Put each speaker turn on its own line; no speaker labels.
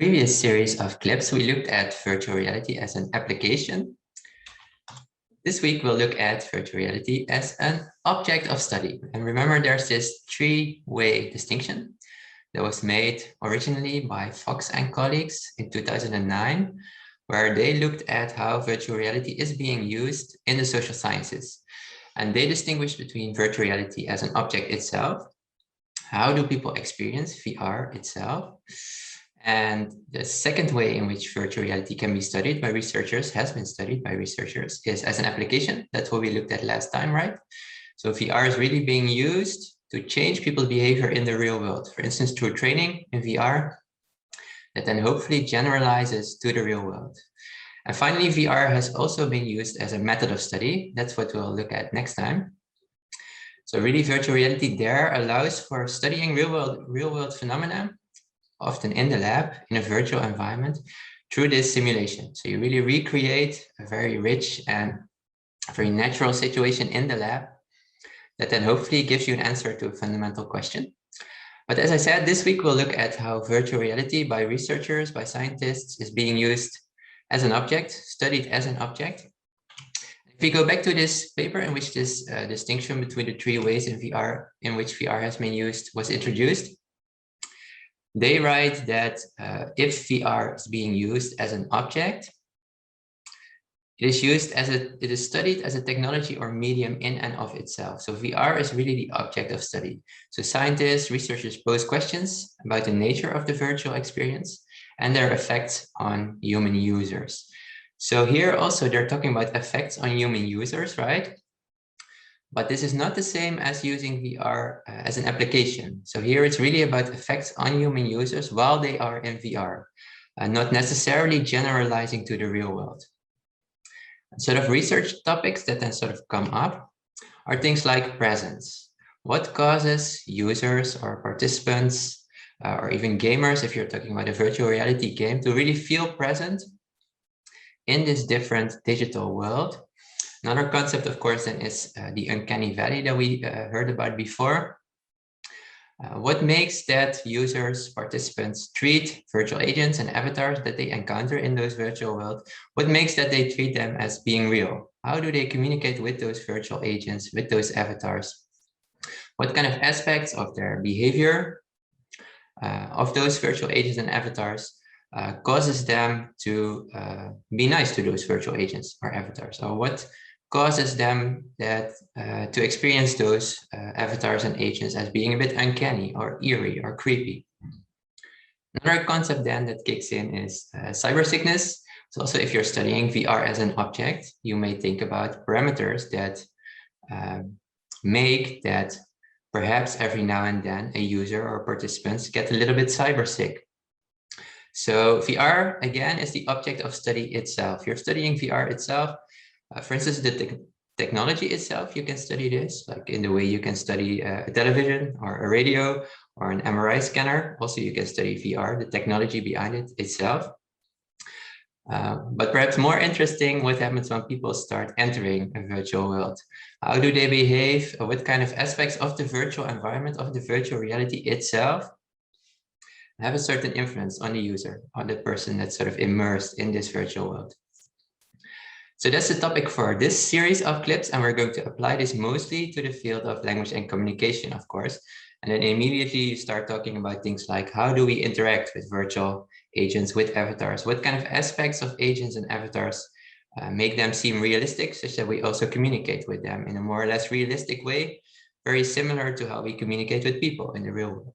Previous series of clips, we looked at virtual reality as an application. This week, we'll look at virtual reality as an object of study. And remember, there's this three-way distinction that was made originally by Fox and colleagues in 2009, where they looked at how virtual reality is being used in the social sciences. And they distinguished between virtual reality as an object itself. How do people experience VR itself? And the second way in which virtual reality can be studied by researchers, has been studied by researchers, is as an application. That's what we looked at last time, right? So VR is really being used to change people's behavior in the real world. For instance, through training in VR, that then hopefully generalizes to the real world. And finally, VR has also been used as a method of study. That's what we'll look at next time. So really, virtual reality there allows for studying real world phenomena, often in the lab, in a virtual environment, through this simulation. So you really recreate a very rich and very natural situation in the lab that then hopefully gives you an answer to a fundamental question. But as I said, this week we'll look at how virtual reality by researchers, by scientists, is being used as an object, studied as an object. If we go back to this paper in which this distinction between the three ways in which VR has been used was introduced, they write that if VR is being used as an object, it is studied as a technology or medium in and of itself. So VR is really the object of study. So scientists, researchers pose questions about the nature of the virtual experience and their effects on human users. So here also they're talking about effects on human users, right? But this is not the same as using VR as an application. So here it's really about effects on human users while they are in VR, not necessarily generalizing to the real world. Sort of research topics that then sort of come up are things like presence. What causes users or participants or even gamers, if you're talking about a virtual reality game, to really feel present in this different digital world? Another concept, of course, then is the uncanny valley that we heard about before. What makes that users, participants treat virtual agents and avatars that they encounter in those virtual worlds? What makes that they treat them as being real? How do they communicate with those virtual agents, with those avatars? What kind of aspects of their behavior of those virtual agents and avatars causes them to be nice to those virtual agents or avatars? Or what causes them to experience those avatars and agents as being a bit uncanny or eerie or creepy? Another concept then that kicks in is cyber sickness. So also if you're studying VR as an object, you may think about parameters that make that perhaps every now and then a user or participants get a little bit cyber sick. So VR, again, is the object of study itself. You're studying VR itself. For instance, the technology itself, you can study this, like in the way you can study a television or a radio or an MRI scanner. Also, you can study VR, the technology behind it itself. But perhaps more interesting, what happens when people start entering a virtual world? How do they behave? What kind of aspects of the virtual environment, of the virtual reality itself, have a certain influence on the user, on the person that's sort of immersed in this virtual world? So that's the topic for this series of clips, and we're going to apply this mostly to the field of language and communication, of course. And then immediately you start talking about things like, how do we interact with virtual agents, with avatars? What kind of aspects of agents and avatars make them seem realistic, such that we also communicate with them in a more or less realistic way, very similar to how we communicate with people in the real world?